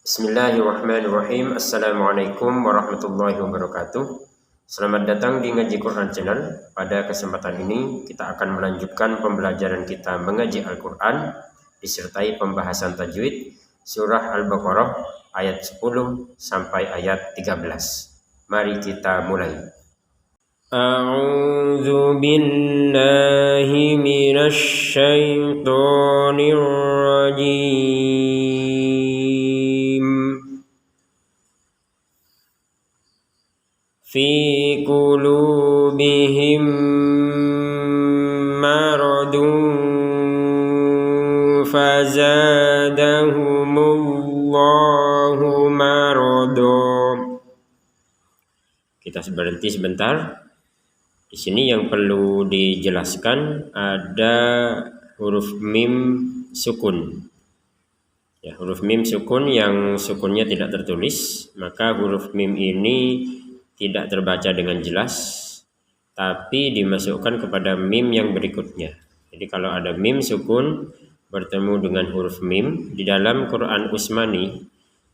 Bismillahirrahmanirrahim. Assalamualaikum warahmatullahi wabarakatuh. Selamat datang di Ngaji Quran Channel. Pada kesempatan ini kita akan melanjutkan pembelajaran kita mengaji Al-Quran disertai pembahasan tajwid surah Al-Baqarah ayat 10 sampai ayat 13. Mari kita mulai. A'udzu billahi minasy syaithanir rajim. Fi qulubihim maradun fazadahumullahu marada. Kita berhenti sebentar. Di sini yang perlu dijelaskan ada huruf mim sukun. Ya, huruf mim sukun yang sukunnya tidak tertulis, maka huruf mim ini tidak terbaca dengan jelas, tapi dimasukkan kepada mim yang berikutnya. Jadi kalau ada mim sukun bertemu dengan huruf mim di dalam Quran Utsmani,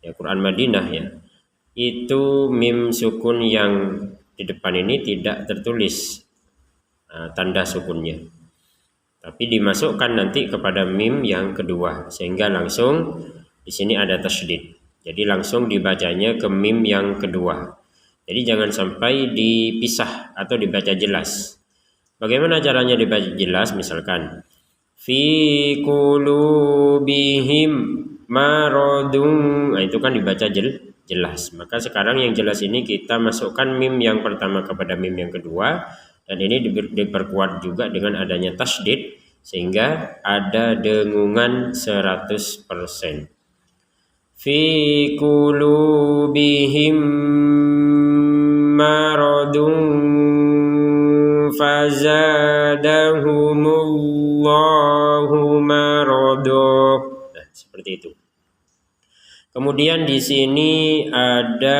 ya Quran Madinah ya, itu mim sukun yang di depan ini tidak tertulis tanda sukunnya, tapi dimasukkan nanti kepada mim yang kedua, sehingga langsung di sini ada tasydid. Jadi langsung dibacanya ke mim yang kedua. Jadi jangan sampai dipisah atau dibaca jelas. Bagaimana caranya dibaca jelas? Misalkan fi qulubihim maradun, nah, itu kan dibaca jelas. Maka sekarang yang jelas ini kita masukkan mim yang pertama kepada mim yang kedua, dan ini diperkuat juga dengan adanya tasydid sehingga ada dengungan 100%. Fi qulubihim maradun fazadahumullahu marada. Nah, seperti itu. Kemudian di sini ada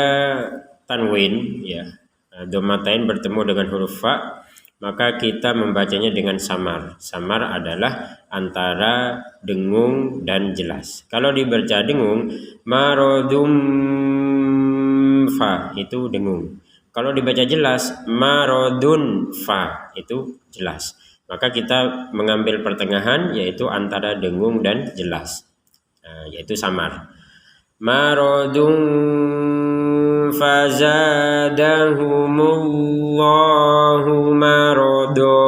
tanwin, ya, dhammatain bertemu dengan huruf fa, maka kita membacanya dengan samar. Samar adalah antara dengung dan jelas. Kalau dibaca dengung, maradum fa, itu dengung. Kalau dibaca jelas, maradun fa, itu jelas. Maka kita mengambil pertengahan, yaitu antara dengung dan jelas, yaitu samar. Maradun fazadahumullahu marada.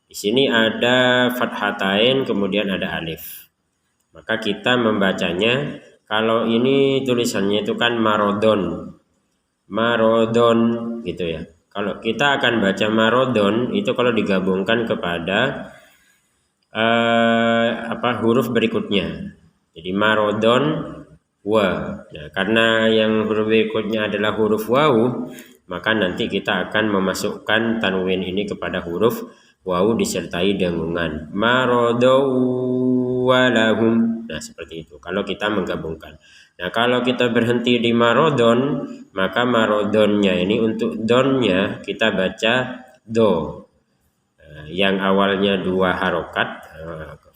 Di sini ada fathatain, kemudian ada alif. Maka kita membacanya, kalau ini tulisannya itu kan marodon gitu ya. Kalau kita akan baca marodon itu kalau digabungkan kepada huruf berikutnya. Jadi marodon wa. Nah, karena yang huruf berikutnya adalah huruf wawu, maka nanti kita akan memasukkan tanwin ini kepada huruf wawu disertai dengungan. Marodau walahum. Nah, seperti itu kalau kita menggabungkan. Nah, kalau kita berhenti di marodon, maka marodonnya ini untuk donnya kita baca do. Yang awalnya 2 harokat,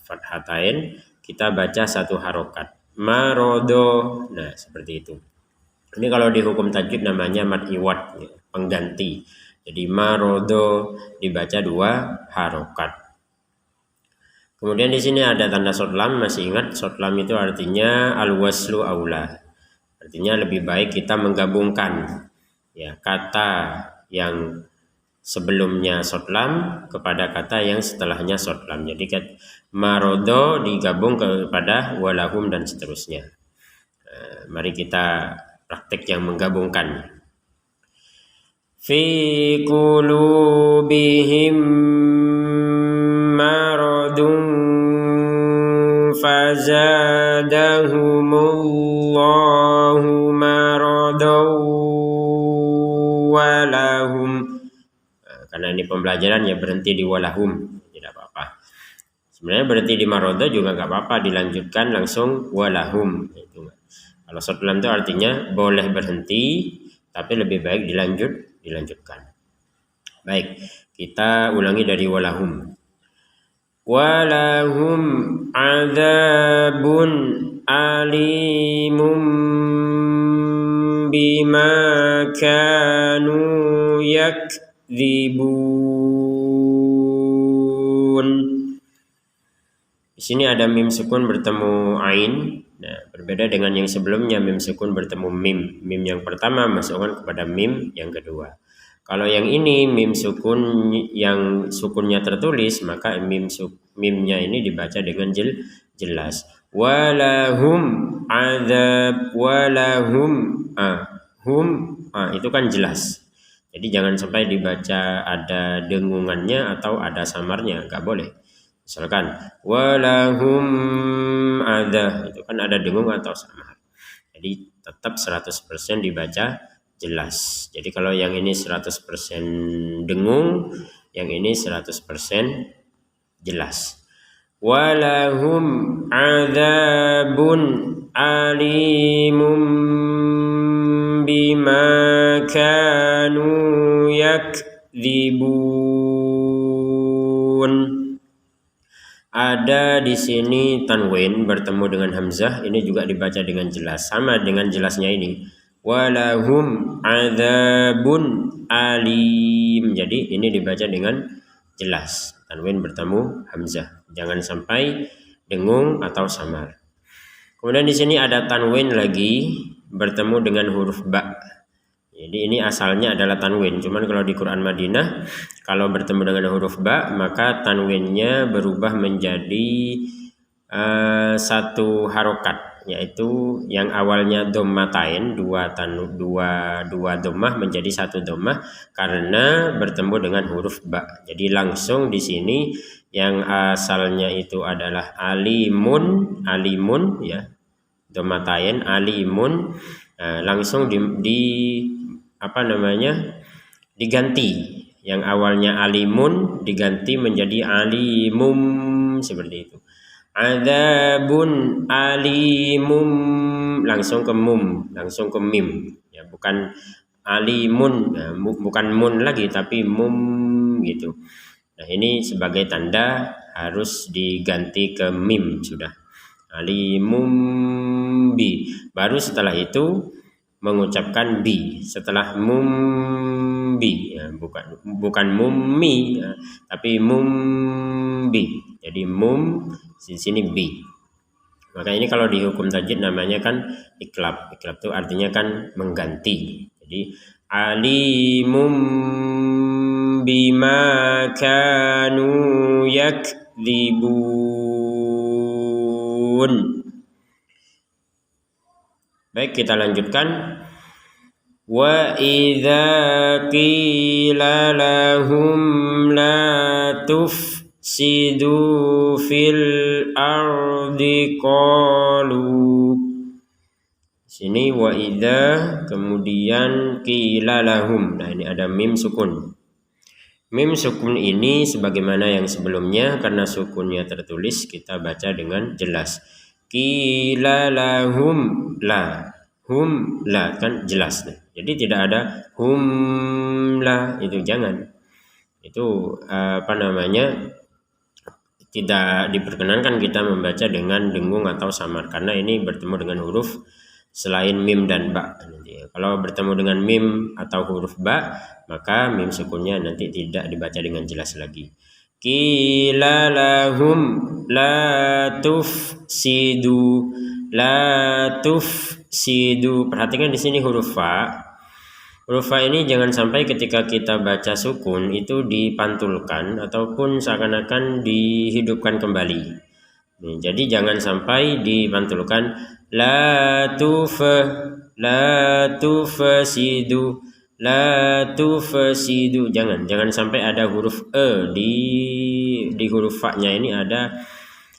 fathatain, kita baca 1 harokat. Marodo. Nah, seperti itu. Ini kalau di hukum tajwid namanya mad iwad, ya, pengganti. Jadi marodo dibaca 2 harokat. Kemudian di sini ada tanda sotlam. Masih ingat sotlam itu artinya al-waslu aula. Artinya lebih baik kita menggabungkan, ya, kata yang sebelumnya sotlam kepada kata yang setelahnya sotlam. Jadi marodo digabung kepada walahum dan seterusnya. Mari kita praktek yang menggabungkan. Fi qulubihim maradun fazadahumullahu maradaw walahum. Karena ini pembelajaran ya berhenti di walahum, tidak apa-apa. Sebenarnya berhenti di marodo juga nggak apa-apa, dilanjutkan langsung walahum. Kalau sotlam itu artinya boleh berhenti, tapi lebih baik dilanjutkan. Baik, kita ulangi dari walahum. walahum adzabun alimum bima kanu yakdzibun. Di sini ada mim sukun bertemu ain. Nah, berbeda dengan yang sebelumnya mim sukun bertemu mim. Mim yang pertama masukkan kepada mim yang kedua. Kalau yang ini mim sukun yang sukunnya tertulis, maka mimnya ini dibaca dengan jelas. Walahum adzab walahum itu kan jelas. Jadi jangan sampai dibaca ada dengungannya atau ada samarnya, enggak boleh. Misalkan walahum ada, itu kan ada dengung atau samar. Jadi tetap 100% dibaca jelas. Jadi kalau yang ini 100% dengung, yang ini 100% jelas. Walahum adzabun alimum bima kanu yakdzibun. Ada di sini tanwin bertemu dengan hamzah, ini juga dibaca dengan jelas, sama dengan jelasnya ini. Walahum adzabun alim. Jadi ini dibaca dengan jelas. Tanwin bertemu hamzah. Jangan sampai dengung atau samar. Kemudian di sini ada tanwin lagi bertemu dengan huruf ba. Jadi ini asalnya adalah tanwin, cuman kalau di Quran Madinah kalau bertemu dengan huruf ba maka tanwinnya berubah menjadi satu harokat, yaitu yang awalnya dommatain dua dommah menjadi satu dommah karena bertemu dengan huruf ba. Jadi langsung di sini yang asalnya itu adalah alimun ya, dommatain alimun, langsung diganti, yang awalnya alimun diganti menjadi alimum, seperti itu. Adzabun alimum langsung ke mim ya, bukan alimun, bukan mun lagi tapi mum gitu. Nah, ini sebagai tanda harus diganti ke mim sudah. Alimum bi. Baru setelah itu mengucapkan bi setelah mumbi ya, bukan mummi ya, tapi mumbi. Jadi mum di sini bi. Maka ini kalau di hukum tajwid namanya kan iklab. Iklab itu artinya kan mengganti. Jadi alimum bima kanu yakdzibun. Baik, kita lanjutkan. Wa idza qila lahum la tufsidu fil ardi qalu. Sini wa idza kemudian qila lahum. Nah, ini ada mim sukun. Mim sukun ini sebagaimana yang sebelumnya karena sukunnya tertulis kita baca dengan jelas. Qila lahum la, hum la kan jelas. Jadi tidak ada hum la, itu jangan. Itu tidak diperkenankan kita membaca dengan dengung atau samar karena ini bertemu dengan huruf selain mim dan ba. Kalau bertemu dengan mim atau huruf ba, maka mim sukunnya nanti tidak dibaca dengan jelas lagi. Qila lahum la tufsidu, la tufsidu. Perhatikan di sini huruf fa. Huruf fa ini jangan sampai ketika kita baca sukun itu dipantulkan ataupun seakan-akan dihidupkan kembali. Jadi jangan sampai dipantulkan la tufsidu, la tufsidu. Jangan sampai ada huruf e di huruf fa-nya ini ada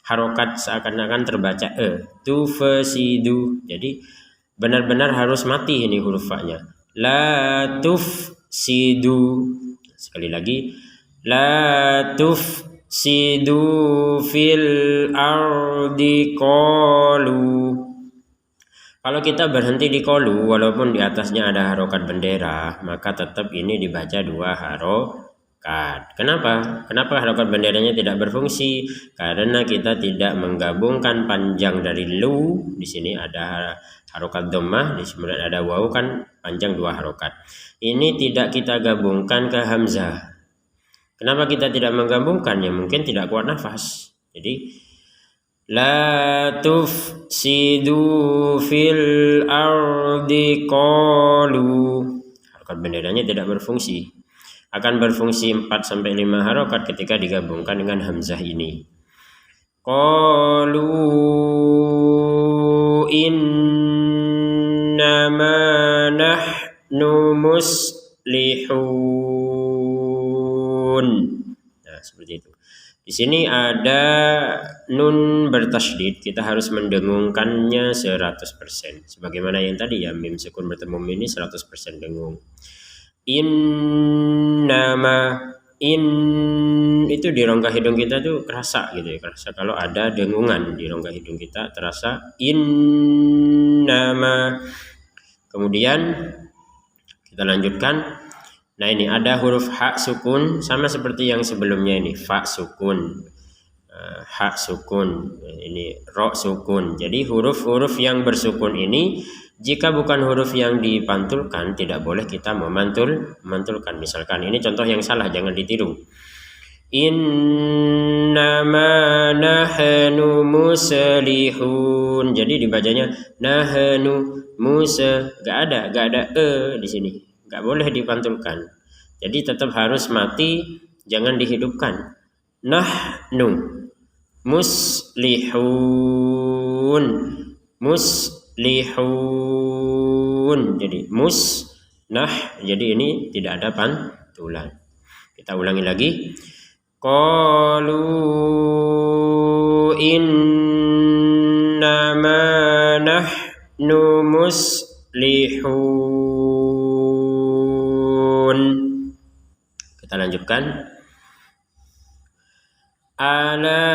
harokat seakan-akan terbaca e, tufsidu. Jadi benar-benar harus mati ini huruf fa-nya. La tufsidu. Sekali lagi, la tufsidu fil ardi qalu. Kalau kita berhenti di qalu walaupun di atasnya ada harokat bendera, maka tetap ini dibaca dua harokat. harokat. Kenapa? Kenapa harokat benderanya tidak berfungsi? Karena kita tidak menggabungkan panjang dari lu. Di sini ada harokat dhammah, di sini ada waw, kan panjang 2 harokat. Ini tidak kita gabungkan ke hamzah. Kenapa kita tidak menggabungkannya? Mungkin tidak kuat nafas. Jadi la tufsidu fil ardi qalu. Harokat benderanya tidak berfungsi. Akan berfungsi 4-5 harokat ketika digabungkan dengan hamzah ini. Qalu innama nahnu muslihun. Nah, seperti itu. Di sini ada nun bertasydid, kita harus mendengungkannya 100%. Sebagaimana yang tadi ya, mim sukun bertemu mim ini 100% dengung. Innama, itu di rongga hidung kita tuh kerasa gitu ya, kerasa kalau ada dengungan di rongga hidung kita, terasa innama. Kemudian kita lanjutkan. Nah, ini ada huruf ha sukun, sama seperti yang sebelumnya ini, fa sukun, ha sukun, ini ro sukun. Jadi huruf-huruf yang bersukun ini jika bukan huruf yang dipantulkan, tidak boleh kita memantulkan. Misalkan ini contoh yang salah, jangan ditiru. Innama nahnu muslihun. Jadi dibacanya nahnu musa, gak ada di sini. Gak boleh dipantulkan. Jadi tetap harus mati, jangan dihidupkan. Nahnu muslihun, muslihun. Jadi jadi ini tidak ada pantulan. Kita ulangi lagi. Qalu innama nahnu muslihun. Kita lanjutkan. Ala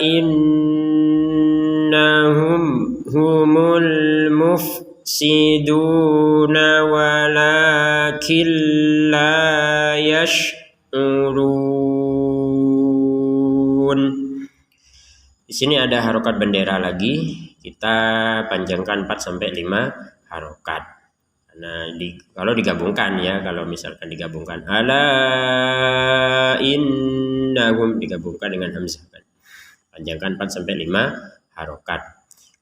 innahum humul mufsiduna walakin la yash'urun. Di sini ada harokat bendera lagi, kita panjangkan 4-5 harokat. Nah, kalau digabungkan ya, kalau misalkan digabungkan ala innahum digabungkan dengan hamzah kan. Panjangkan 4-5 harokat.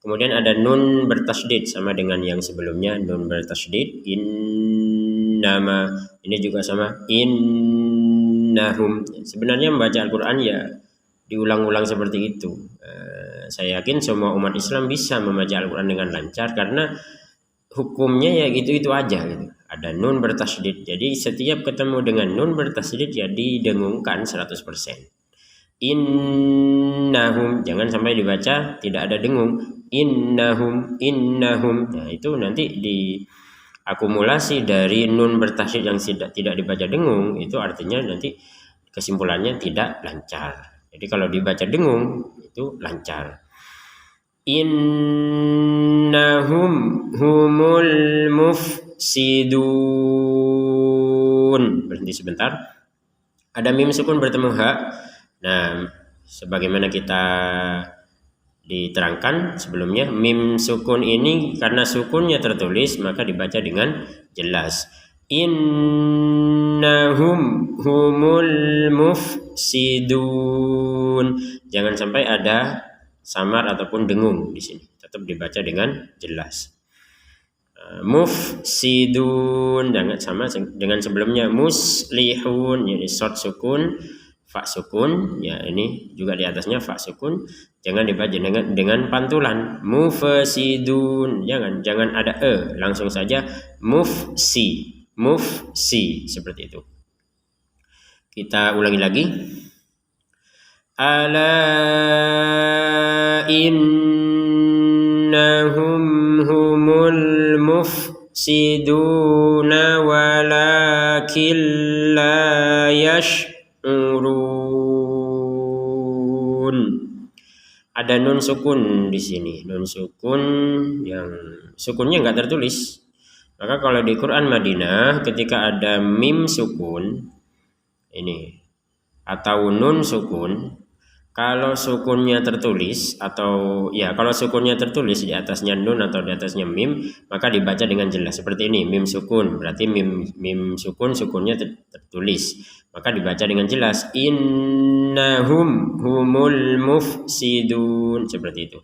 Kemudian ada nun bertasydid, sama dengan yang sebelumnya, nun bertasydid innama. Ini juga sama, innahum. Sebenarnya membaca Al-Qur'an ya diulang-ulang seperti itu. Saya yakin semua umat Islam bisa membaca Al-Qur'an dengan lancar, karena hukumnya ya gitu-itu aja gitu. Ada nun bertasydid. Jadi setiap ketemu dengan nun bertasydid ya didengungkan 100%. Innahum, jangan sampai dibaca tidak ada dengung. Innahum. Nah, itu nanti diakumulasi dari nun bertasydid yang tidak dibaca dengung, itu artinya nanti kesimpulannya tidak lancar. Jadi kalau dibaca dengung itu lancar. Innahum humul mufsidun. Berhenti sebentar. Ada mim sukun bertemu ha. Nah, sebagaimana kita diterangkan sebelumnya, mim sukun ini karena sukunnya tertulis maka dibaca dengan jelas. Innahum humul mufsidun. Jangan sampai ada samar ataupun dengung di sini, tetap dibaca dengan jelas. Mufsidun, jangan sama dengan sebelumnya. Muslihun, jadi short sukun, fa sukun, ya ini juga di atasnya fa sukun. Jangan dibaca dengan pantulan. Mufsidun, jangan ada langsung saja mufsi seperti itu. Kita ulangi lagi. Ala innahum humul mufsiduna walakin la yash'urun. Ada nun sukun di sini, nun sukun yang sukunnya enggak tertulis. Maka kalau di Quran Madinah ketika ada mim sukun ini atau nun sukun, kalau sukunnya tertulis atau ya kalau sukunnya tertulis di atasnya nun atau di atasnya mim, maka dibaca dengan jelas seperti ini, mim sukun, berarti mim sukun sukunnya tertulis, maka dibaca dengan jelas, innahum humul mufsidun, seperti itu.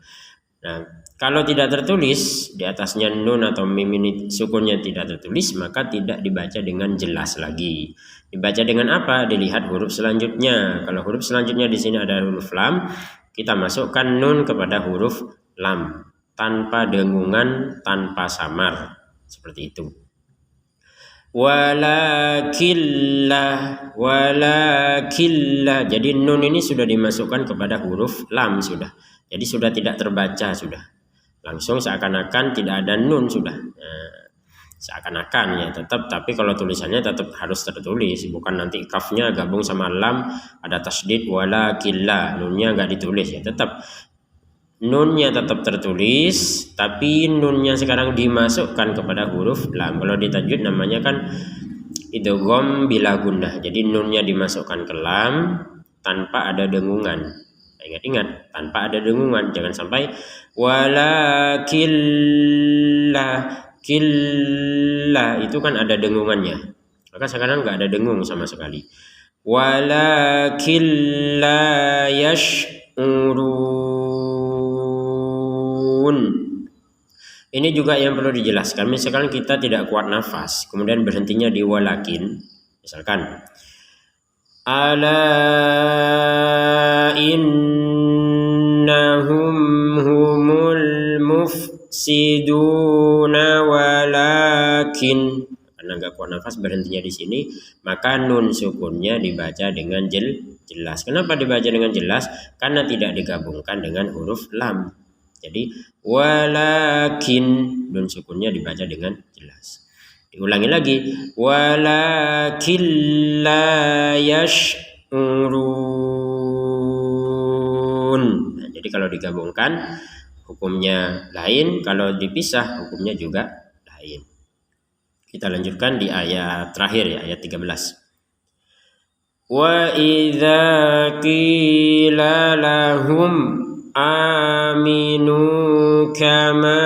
Nah, kalau tidak tertulis di atasnya nun atau mim ini sukunnya tidak tertulis, maka tidak dibaca dengan jelas lagi. Dibaca dengan apa? Dilihat huruf selanjutnya. Kalau huruf selanjutnya di sini ada huruf lam, kita masukkan nun kepada huruf lam tanpa dengungan, tanpa samar, seperti itu. Walakillah. Jadi nun ini sudah dimasukkan kepada huruf lam sudah. Jadi sudah tidak terbaca sudah. Langsung seakan-akan tidak ada nun sudah. Seakan-akan ya tetap, tapi kalau tulisannya tetap harus tertulis, bukan nanti kafnya gabung sama lam ada tasdid walakillah, nunnya nggak ditulis ya, tetap nunnya tetap tertulis tapi nunnya sekarang dimasukkan kepada huruf lam. Kalau di tajwid namanya kan idgham bila gunnah, jadi nunnya dimasukkan ke lam tanpa ada dengungan. Ingat-ingat, tanpa ada dengungan, jangan sampai walakillah. Killah itu kan ada dengungannya, maka sekarang nggak ada dengung sama sekali. Walakillah yash'urun. Ini juga yang perlu dijelaskan. Misalkan kita tidak kuat nafas, kemudian berhentinya di walakin, misalkan ala innahum humul mufsiduna walakin, karena nggak kuat nafas berhentinya di sini, maka nun sukunnya dibaca dengan jelas. Kenapa dibaca dengan jelas? Karena tidak digabungkan dengan huruf lam. Jadi walakin nun sukunnya dibaca dengan jelas. Diulangi lagi, walakin la yash'urun. Nah, jadi kalau digabungkan hukumnya lain, kalau dipisah hukumnya juga lain. Kita lanjutkan di ayat terakhir ya, ayat 13. Wa idza qila lahum aminu kama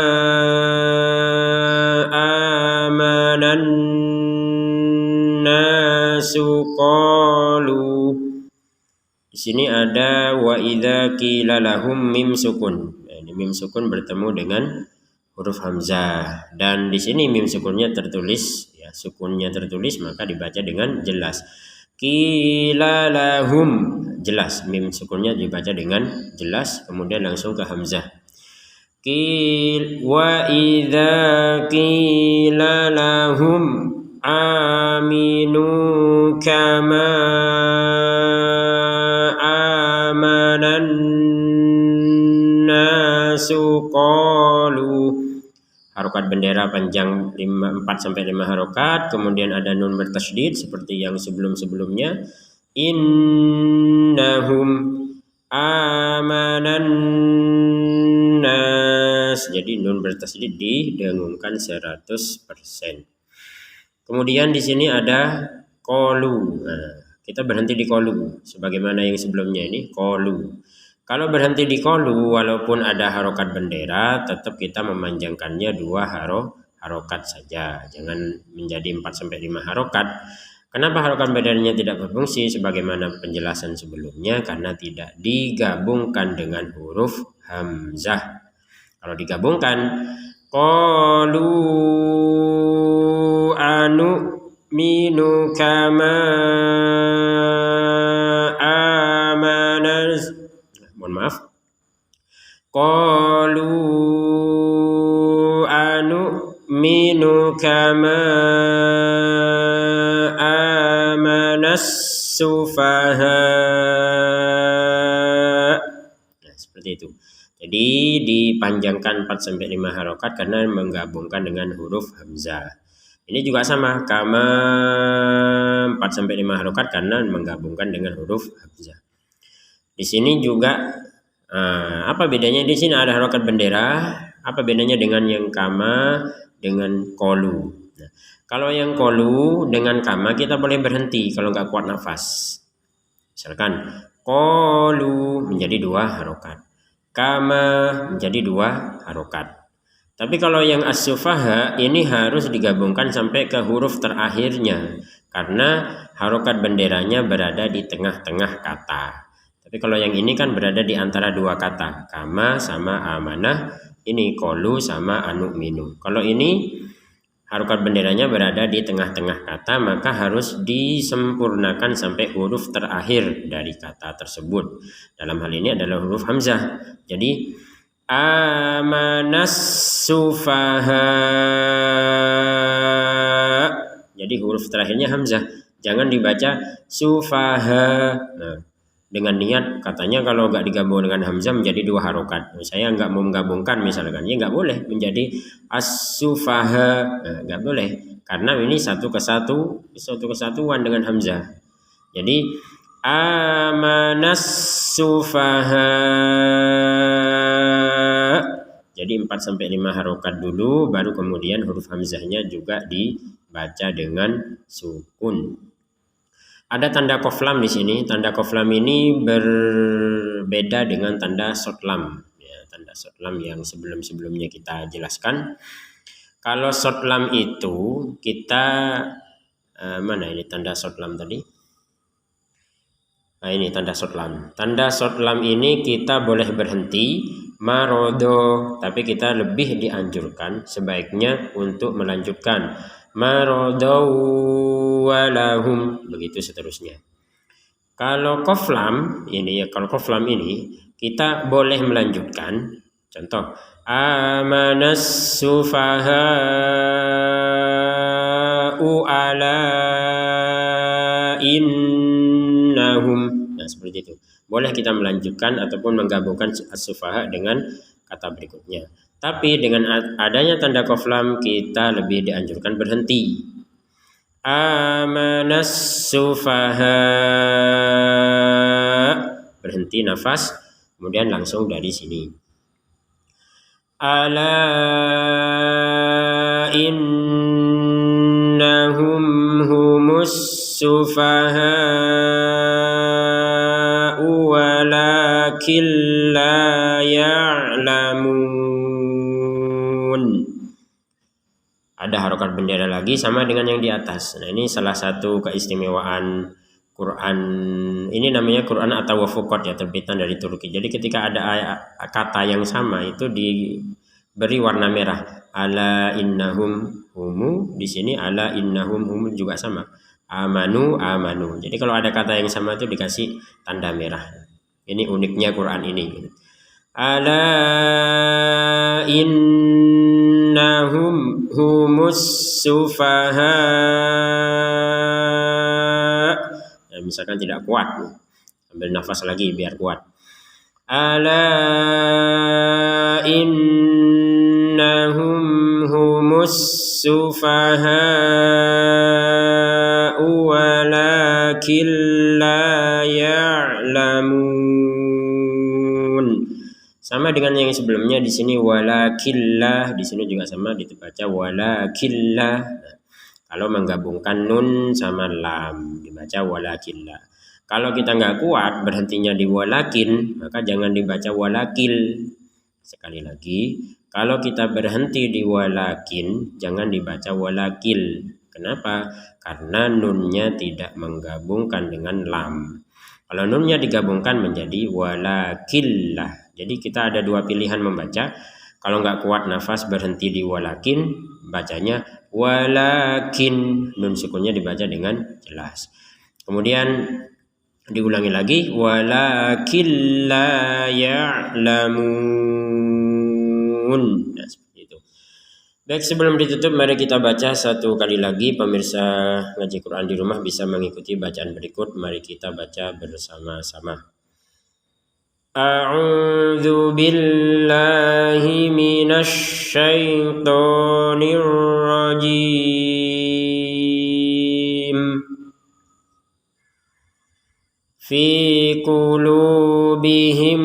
amanan nasu qalu. Di sini ada wa idza qila lahum mim sukun. Mim sukun bertemu dengan huruf hamzah, dan di sini mim sukunnya tertulis ya, sukunnya tertulis maka dibaca dengan jelas. Qila lahum, jelas, mim sukunnya dibaca dengan jelas, kemudian langsung ke hamzah. Wa idza qila lahum aminu kama amanan suqalu. Harokat bendera panjang 4 sampai 5 harokat, kemudian ada nun bertasydid seperti yang sebelum-sebelumnya. Innahum amanan nas. Jadi nun bertasydid didengungkan 100%. Kemudian di sini ada qalu. Nah, kita berhenti di qalu sebagaimana yang sebelumnya ini qalu. Kalau berhenti di qalu, walaupun ada harokat bendera, tetap kita memanjangkannya 2 harokat saja. Jangan menjadi 4 sampai 5 harokat. Kenapa harokat benderanya tidak berfungsi? Sebagaimana penjelasan sebelumnya, karena tidak digabungkan dengan huruf hamzah. Kalau digabungkan, qalu anu minu kama amanas. Mohon maaf. Qalu anu'minu kama amanas sufaha. Nah, seperti itu. Jadi dipanjangkan 4 sampai 5 harokat karena menggabungkan dengan huruf hamzah. Ini juga sama, kama 4 sampai 5 harokat karena menggabungkan dengan huruf hamzah. Di sini juga apa bedanya? Di sini ada harokat bendera. Apa bedanya dengan yang kama dengan qalu? Nah, kalau yang qalu dengan kama kita boleh berhenti kalau nggak kuat nafas. Misalkan qalu menjadi 2 harokat, kama menjadi 2 harokat. Tapi kalau yang as-sufaha ini harus digabungkan sampai ke huruf terakhirnya karena harokat benderanya berada di tengah-tengah kata. Tapi kalau yang ini kan berada di antara 2 kata, kama sama amanah, ini qalu sama anu'minu. Kalau ini harokat benderanya berada di tengah-tengah kata, maka harus disempurnakan sampai huruf terakhir dari kata tersebut. Dalam hal ini adalah huruf hamzah. Jadi amanas sufaha. Jadi huruf terakhirnya hamzah. Jangan dibaca sufaha. Nah, dengan niat katanya kalau nggak digabung dengan hamzah menjadi 2 harokat. Saya nggak mau menggabungkan misalkan, ya nggak boleh menjadi as-sufaha, nggak boleh karena ini satu kesatuan dengan hamzah. Jadi amanas sufaha. Jadi 4-5 harokat dulu, baru kemudian huruf hamzahnya juga dibaca dengan sukun. Ada tanda koflam di sini. Tanda koflam ini berbeda dengan tanda sotlam. Ya, tanda sotlam yang sebelum-sebelumnya kita jelaskan. Kalau sotlam itu kita mana ini tanda sotlam tadi? Nah, ini tanda sotlam. Tanda sotlam ini kita boleh berhenti marodo, tapi kita lebih dianjurkan sebaiknya untuk melanjutkan marodau walahum, begitu seterusnya. Kalau koflam ini kita boleh melanjutkan. Contoh amanas sufaha'u ala innahum. Nah, seperti itu. Boleh kita melanjutkan ataupun menggabungkan as-sufaha dengan kata berikutnya. Tapi dengan adanya tanda koflam kita lebih dianjurkan berhenti. Amanas sufaha, berhenti nafas, kemudian langsung dari sini. Ala innahum humus sufaha walakin la ya'lamun. Ada harokat bendera lagi sama dengan yang di atas. Nah, ini salah satu keistimewaan Quran. Ini namanya Quran atau Wafukot ya, terbitan dari Turki. Jadi ketika ada kata yang sama itu diberi warna merah. Ala innahum humu, di sini ala innahum humu juga sama. Amanu amanu. Jadi kalau ada kata yang sama itu dikasih tanda merah. Ini uniknya Quran ini. Ala innahum humus sufaha. Nah, misalkan tidak kuat, ambil nafas lagi biar kuat. Ala innahum humus sufaha walakin la ya'lamun. Sama dengan yang sebelumnya, di sini walakillah, di sini juga sama dibaca walakillah. Nah, kalau menggabungkan nun sama lam dibaca walakillah. Kalau kita nggak kuat berhentinya di walakin, maka jangan dibaca walakil. Sekali lagi, kalau kita berhenti di walakin, jangan dibaca walakil. Kenapa? Karena nunnya tidak menggabungkan dengan lam. Kalau nunnya digabungkan menjadi walakillah. Jadi kita ada 2 pilihan membaca. Kalau nggak kuat nafas berhenti di walakin, bacanya walakin. Nun sukunnya dibaca dengan jelas. Kemudian diulangi lagi walakin la ya'lamun. Nah, seperti itu. Baik, sebelum ditutup mari kita baca satu kali lagi. Pemirsa ngaji Quran di rumah bisa mengikuti bacaan berikut. Mari kita baca bersama-sama. A'udzu billahi minasy syaithanir rajim. Fi qulubihim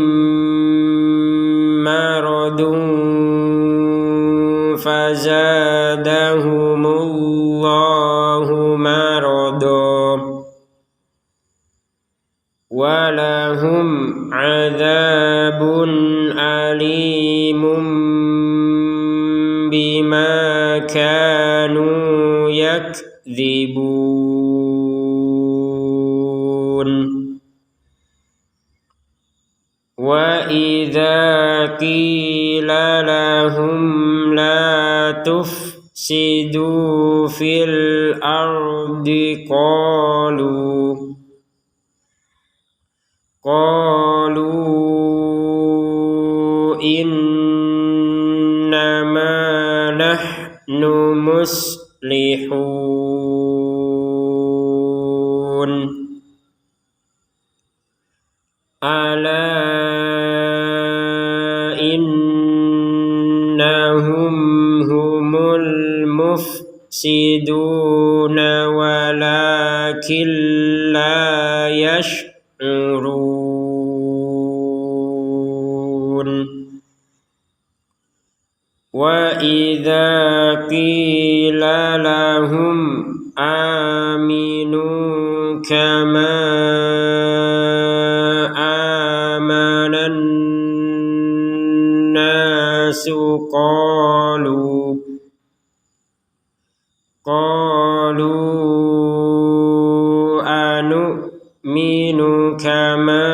maradun fazadahumullahu بما كانوا يكذبون وإذا قيل لهم لا تفسدوا في الأرض قالوا إنما نحن مصلحون ألا إنهم هم المفسدون ولكن لا يشعرون وإذا قيل لهم آمنوا كما آمن الناس قالوا أنؤمن كما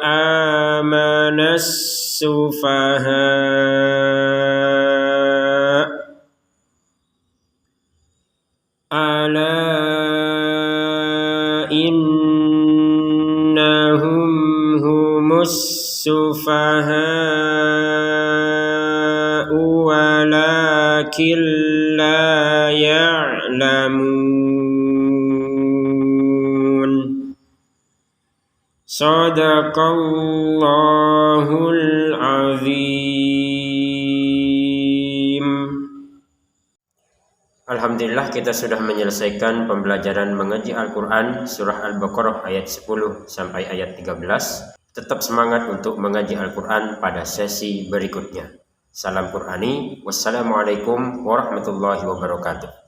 آمن السفهاء ألا إنهم هم السفهاء ولكن لا يعلمون صدق الله العظيم. Alhamdulillah, kita sudah menyelesaikan pembelajaran mengaji Al-Quran surah Al-Baqarah ayat 10 sampai ayat 13. Tetap semangat untuk mengaji Al-Quran pada sesi berikutnya. Salam Qur'ani. Wassalamualaikum warahmatullahi wabarakatuh.